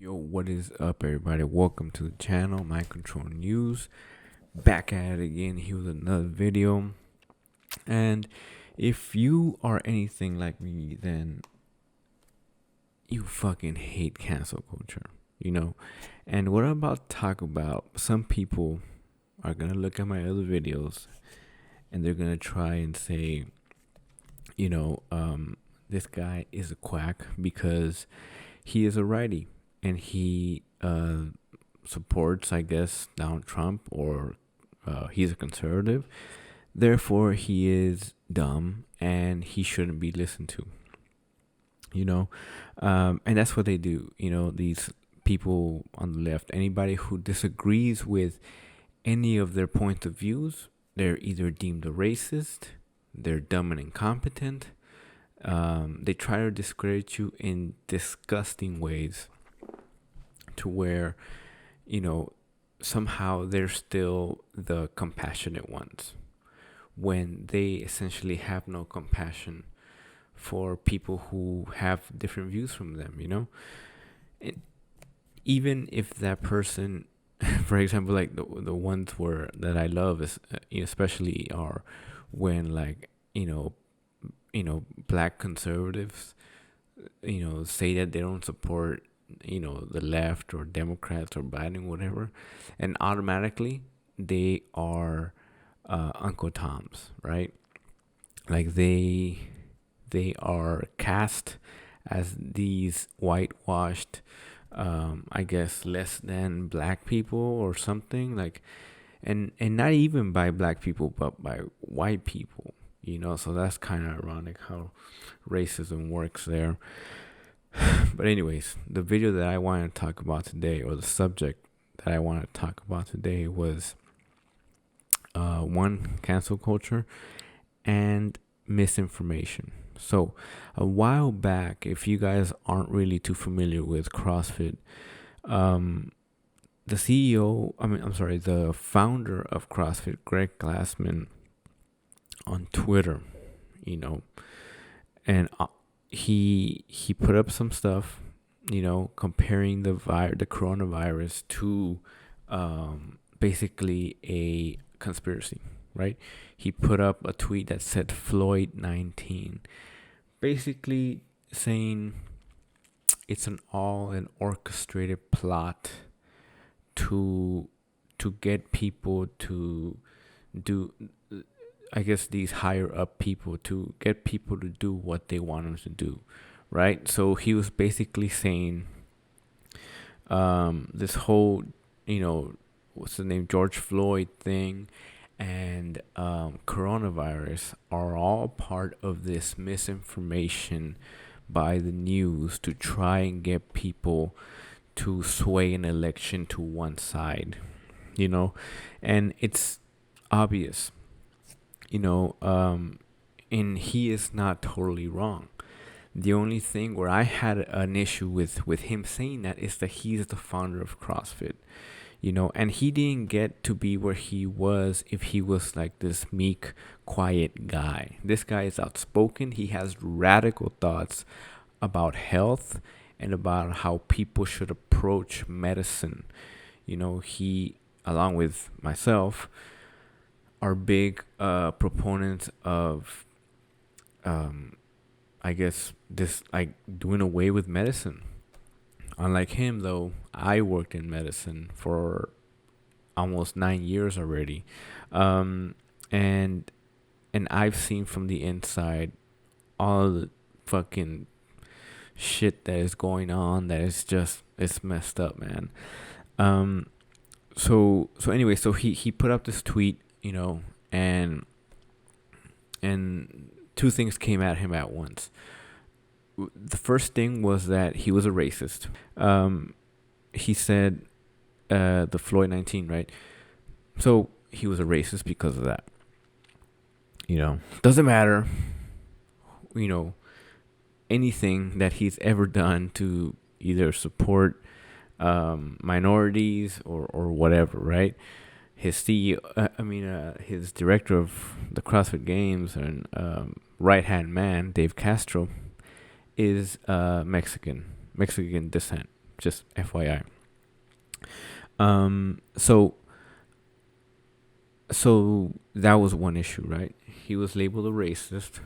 Yo, what is up, everybody? Welcome to the channel, Mind Control News. Back at it again. Here with another video. And if you are anything like me, then you fucking hate cancel culture, you know? And what I'm about to talk about, some people are gonna look at my other videos and they're gonna try and say, this guy is a quack because he is a righty and he supports, I guess, Donald Trump, or he's a conservative. Therefore, he is dumb and he shouldn't be listened to. And that's what they do. These people on the left, anybody who disagrees with any of their points of views, they're either deemed a racist, they're dumb and incompetent. They try to discredit you in disgusting ways to where, somehow they're still the compassionate ones when they essentially have no compassion for people who have different views from them. And even if that person, for example, like the ones where that I love is especially are when, like, black conservatives say that they don't support the left or Democrats or Biden, whatever, and automatically they are Uncle Toms, right? Like they are cast as these whitewashed, I guess, less than black people or something, like, and not even by black people but by white people. So that's kind of ironic how racism works there. But anyways, the video that I want to talk about today, or the subject that I want to talk about today, was one, cancel culture, and misinformation. So a while back, if you guys aren't really too familiar with CrossFit, the founder of CrossFit, Greg Glassman, on Twitter, and he put up some stuff, comparing the coronavirus to basically a conspiracy, right? He put up a tweet that said Floyd 19, basically saying it's an orchestrated plot to get people to do, I guess, these higher up people, to get people to do what they want them to do, right? So he was basically saying this whole, what's the name, George Floyd thing and coronavirus are all part of this misinformation by the news to try and get people to sway an election to one side, and it's obvious, and he is not totally wrong. The only thing where I had an issue with him saying that is that he's the founder of CrossFit, and he didn't get to be where he was if he was like this meek, quiet guy. This guy is outspoken. He has radical thoughts about health and about how people should approach medicine. He, along with myself, are big proponents of, I guess, this, like, doing away with medicine. Unlike him, though, I worked in medicine for almost 9 years already, and I've seen from the inside all the fucking shit that is going on. That is just, it's messed up, man. So anyway, so he put up this tweet, and two things came at him at once. The first thing was that he was a racist. He said the Floyd 19, right? So he was a racist because of that. Doesn't matter, anything that he's ever done to either support minorities or whatever, right? His CEO, his director of the CrossFit Games and right hand man, Dave Castro, is Mexican descent. Just FYI. So that was one issue, right? He was labeled a racist,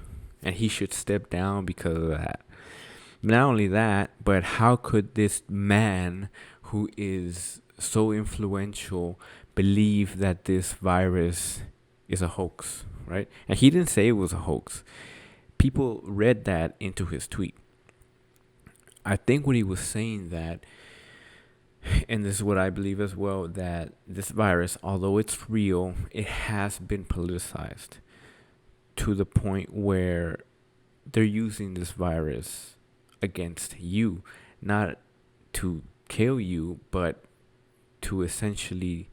and he should step down because of that. Not only that, but how could this man who is so influential believe that this virus is a hoax, right? And he didn't say it was a hoax. People read that into his tweet. I think what he was saying that, and this is what I believe as well, that this virus, although it's real, it has been politicized to the point where they're using this virus against you, not to kill you, but to essentially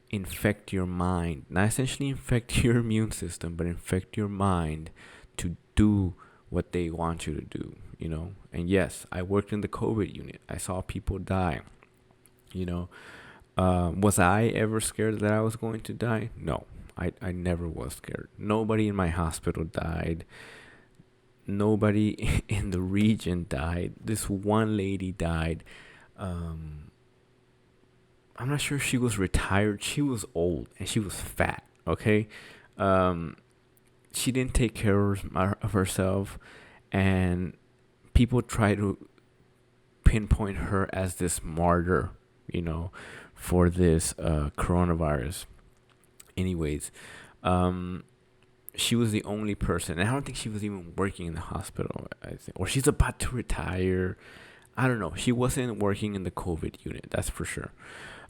infect your mind. Not essentially infect your immune system, but infect your mind to do what they want you to do, you know? And yes, I worked in the COVID unit. I saw people die, you know? Was I ever scared that I was going to die? No, I never was scared. Nobody in my hospital died. Nobody in the region died. This one lady died. I'm not sure if she was retired. She was old and she was fat. Okay, she didn't take care of herself, and people try to pinpoint her as this martyr, you know, for this coronavirus. Anyways, she was the only person, and I don't think she was even working in the hospital. I think, or she's about to retire. I don't know. She wasn't working in the COVID unit, that's for sure.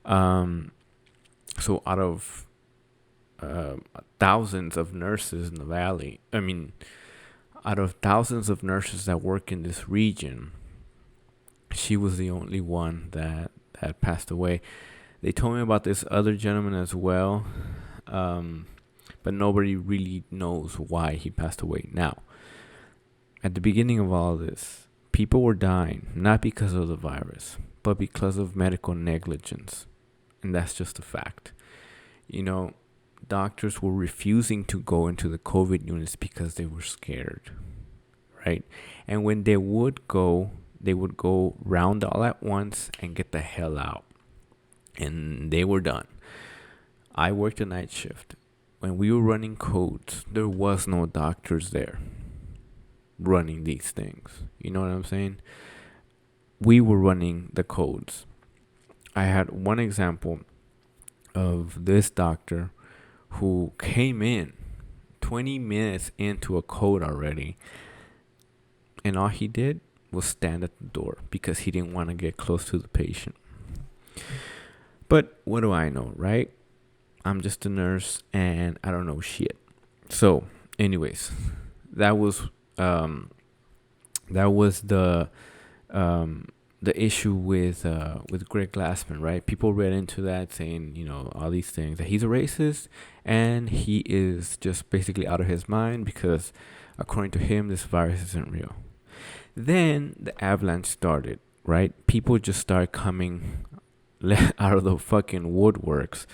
So out of thousands of nurses in the valley, out of thousands of nurses that work in this region, she was the only one that passed away. They told me about this other gentleman as well, but nobody really knows why he passed away. Now, at the beginning of all this, people were dying, not because of the virus, but because of medical negligence. And that's just a fact. You know, doctors were refusing to go into the COVID units because they were scared, right? And when they would go round all at once and get the hell out. And they were done. I worked a night shift. When we were running codes, there was no doctors there running these things. You know what I'm saying? We were running the codes. I had one example of this doctor who came in 20 minutes into a code already, and all he did was stand at the door because he didn't want to get close to the patient. But what do I know, right? I'm just a nurse and I don't know shit. So, anyways, that was the issue with Greg Glassman, right? People read into that saying, you know, all these things, that he's a racist and he is just basically out of his mind because according to him, this virus isn't real. Then the avalanche started, right? People just started coming out of the fucking woodworks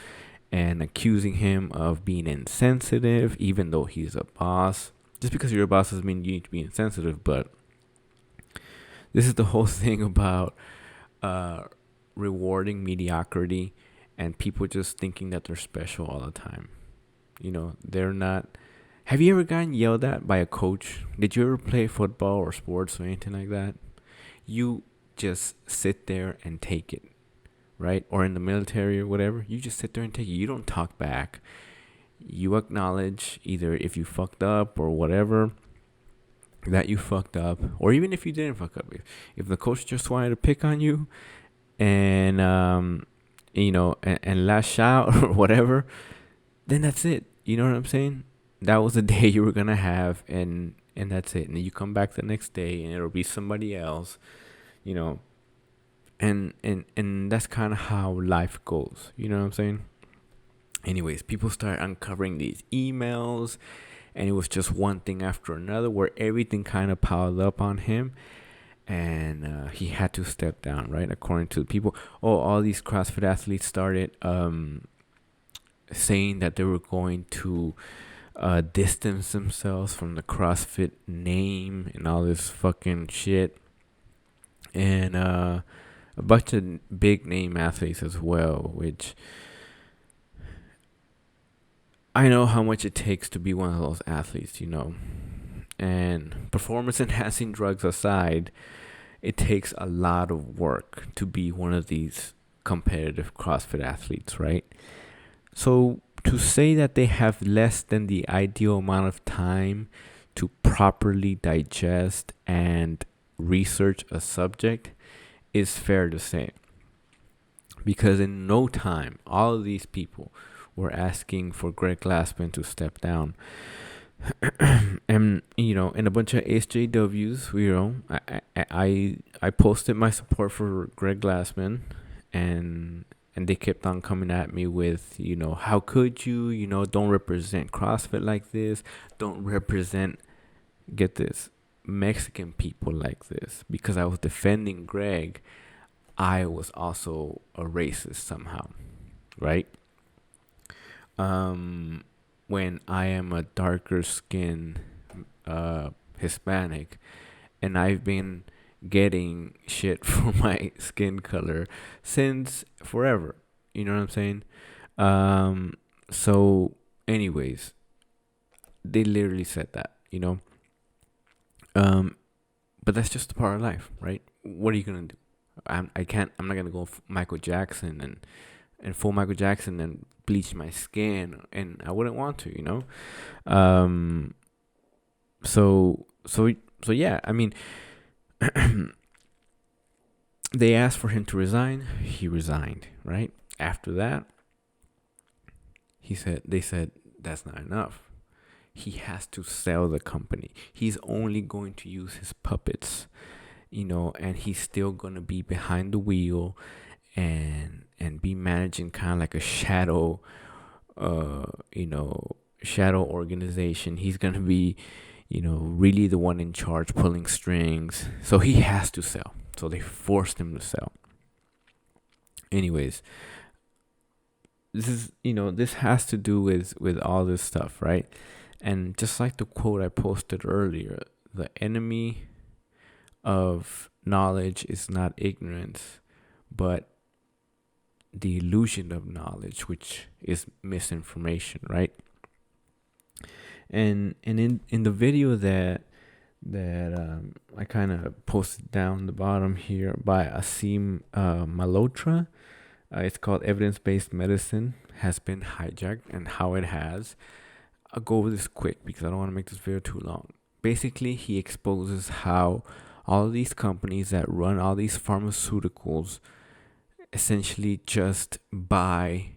and accusing him of being insensitive, even though he's a boss. Just because you're a boss doesn't mean you need to be insensitive, but this is the whole thing about rewarding mediocrity and people just thinking that they're special all the time. You know, they're not. Have you ever gotten yelled at by a coach? Did you ever play football or sports or anything like that? You just sit there and take it, right? Or in the military or whatever, you just sit there and take it. You don't talk back. You acknowledge either if you fucked up or whatever, that you fucked up, or even if you didn't fuck up. If the coach just wanted to pick on you and and lash out or whatever, then that's it. You know what I'm saying? That was the day you were gonna have, and that's it. And then you come back the next day and it'll be somebody else, you know. And that's kind of how life goes. You know what I'm saying? Anyways, people start uncovering these emails, and it was just one thing after another where everything kind of piled up on him, and he had to step down, right? According to the people, all these CrossFit athletes started saying that they were going to distance themselves from the CrossFit name and all this fucking shit. And a bunch of big name athletes as well, which I know how much it takes to be one of those athletes, And performance enhancing drugs aside, it takes a lot of work to be one of these competitive CrossFit athletes, right? So to say that they have less than the ideal amount of time to properly digest and research a subject is fair to say. Because in no time, all of these people were asking for Greg Glassman to step down. And in a bunch of SJWs, I posted my support for Greg Glassman, and they kept on coming at me with, how could you, don't represent CrossFit like this, don't represent, get this, Mexican people like this. Because I was defending Greg, I was also a racist somehow, right? When I am a darker skin Hispanic, and I've been getting shit for my skin color since forever. You know what I'm saying? So anyways, they literally said that, but that's just a part of life, right? What are you gonna do? I'm not gonna go Michael Jackson and full Michael Jackson and bleach my skin, and I wouldn't want to, So yeah, I mean, they asked for him to resign. He resigned, right? After that, they said that's not enough. He has to sell the company. He's only going to use his puppets, and he's still gonna be behind the wheel and be managing kind of like a shadow shadow organization. He's gonna be really the one in charge, pulling strings. So he has to sell. So they forced him to sell. Anyways, this has to do with all this stuff, right? And just like the quote I posted earlier, the enemy of knowledge is not ignorance, but the illusion of knowledge, which is misinformation, right? And in the video that I kind of posted down the bottom here by Aseem Malhotra, it's called Evidence-Based Medicine Has Been Hijacked and How It Has. I'll go over this quick because I don't want to make this video too long. Basically, he exposes how all of these companies that run all these pharmaceuticals essentially just buy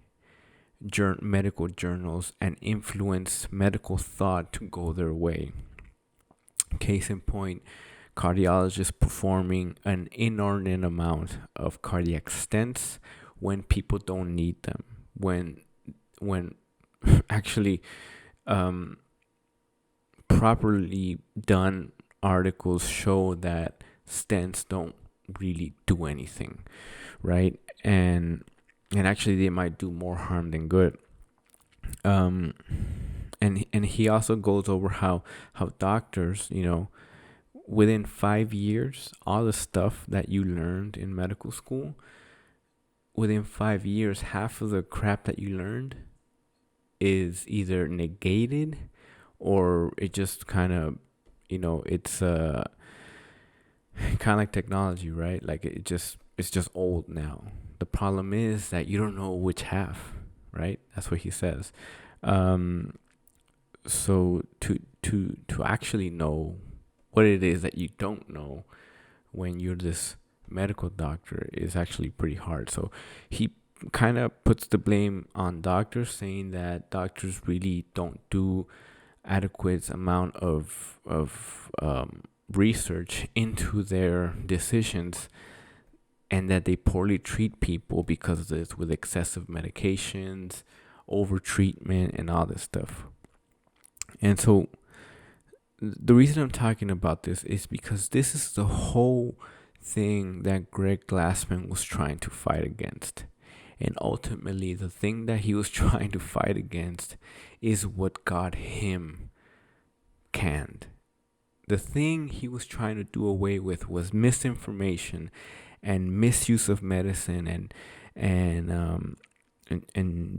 medical journals and influence medical thought to go their way. Case in point, cardiologists performing an inordinate amount of cardiac stents when people don't need them. When actually properly done articles show that stents don't really do anything, right? And actually they might do more harm than good. And he also goes over how doctors, within 5 years, all the stuff that you learned in medical school, within 5 years, half of the crap that you learned is either negated or it just kind of, it's kind of like technology, right? Like it's just old now. The problem is that you don't know which half, right? That's what he says. So to actually know what it is that you don't know when you're this medical doctor is actually pretty hard. So he kind of puts the blame on doctors, saying that doctors really don't do adequate amount of research into their decisions, and that they poorly treat people because of this, with excessive medications, over treatment, and all this stuff. And so the reason I'm talking about this is because this is the whole thing that Greg Glassman was trying to fight against. And ultimately, the thing that he was trying to fight against is what got him canned. The thing he was trying to do away with was misinformation and misuse of medicine, and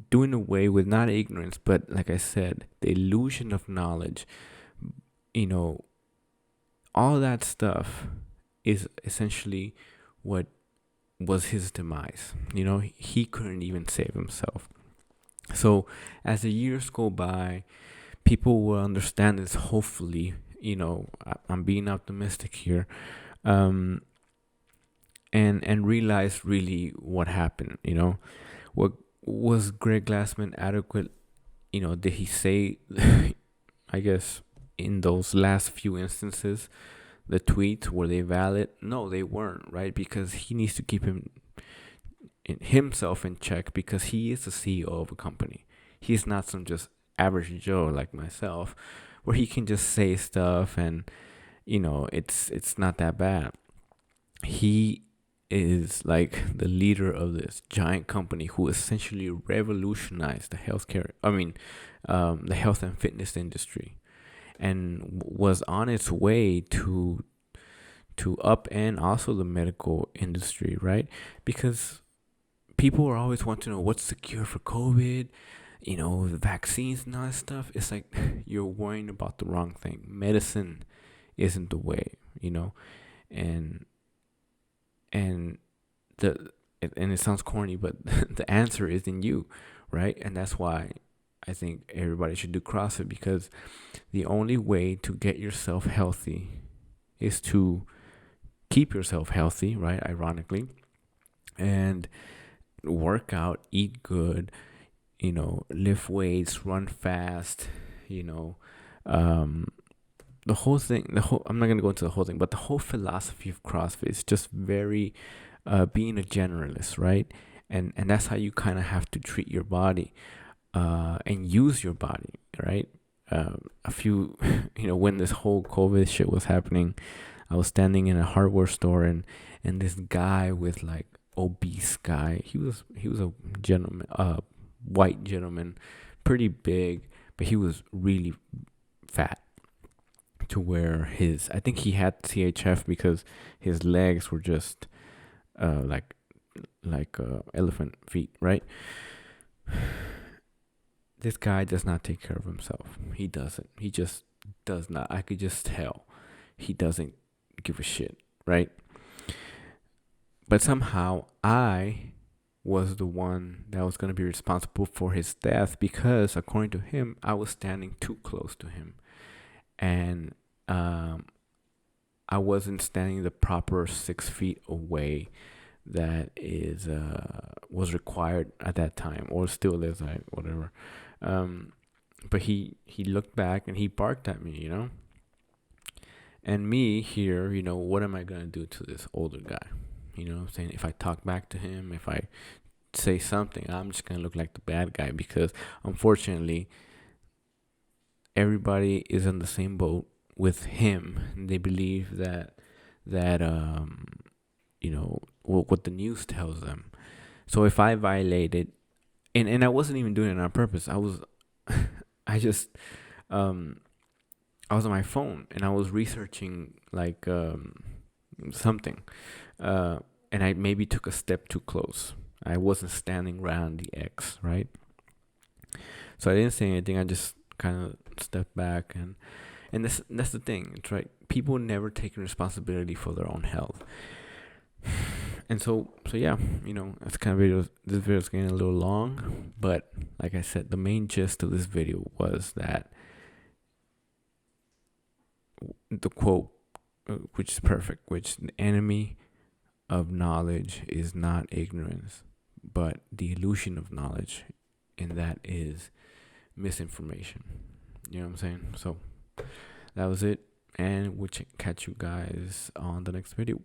doing away with not ignorance, but like I said, the illusion of knowledge. You know, all that stuff is essentially what was his demise. You know, he couldn't even save himself. So as the years go by, people will understand this. Hopefully, you know, I'm being optimistic here, um, and realize really what happened. You know, what was Greg Glassman adequate? You know, did he say? I guess in those last few instances, the tweets, were they valid? No, they weren't, right? Because he needs to keep himself in check, because he is the CEO of a company. He's not some just average Joe like myself, where he can just say stuff and, you know, it's not that bad. He is like the leader of this giant company who essentially revolutionized the the health and fitness industry, and was on its way to upend also the medical industry, right? Because people are always wanting to know what's the cure for COVID, you know, the vaccines and all that stuff. It's like you're worrying about the wrong thing. Medicine isn't the way, you know, and and the and it sounds corny, but the answer is in you, right? And that's why I think everybody should do CrossFit, because the only way to get yourself healthy is to keep yourself healthy, right? Ironically, and work out, eat good, you know, lift weights, run fast, you know, the whole thing. I'm not gonna go into the whole thing, but the whole philosophy of CrossFit is just very being a generalist, right? And that's how you kind of have to treat your body, and use your body, right? A few, you know, when this whole COVID shit was happening, I was standing in a hardware store, and this guy with like obese guy, he was a gentleman, white gentleman, pretty big, but he was really fat, to where I think he had CHF, because his legs were just like elephant feet, right? This guy does not take care of himself. He doesn't. He just does not. I could just tell he doesn't give a shit, right? But somehow I was the one that was going to be responsible for his death, because according to him, I was standing too close to him, and I wasn't standing the proper 6 feet away that was required at that time, or still is, whatever. But he looked back and he barked at me, you know. And me here, you know, what am I gonna do to this older guy? You know what I'm saying? If I talk back to him, if I say something, I'm just gonna look like the bad guy, because unfortunately everybody is in the same boat with him. They believe that you know, what the news tells them. So if I violated, and I wasn't even doing it on purpose. I was I just I was on my phone and I was researching like something, and I maybe took a step too close. I wasn't standing around the X, right? So I didn't say anything. I just kind of stepped back, and that's the thing. It's right. People never take responsibility for their own health. And so yeah, you know, that's kind of videos. This video is getting a little long, but like I said, the main gist of this video was that the quote, which is perfect, which the enemy of knowledge is not ignorance, but the illusion of knowledge, and that is misinformation. You know what I'm saying? So that was it, and we'll catch you guys on the next video.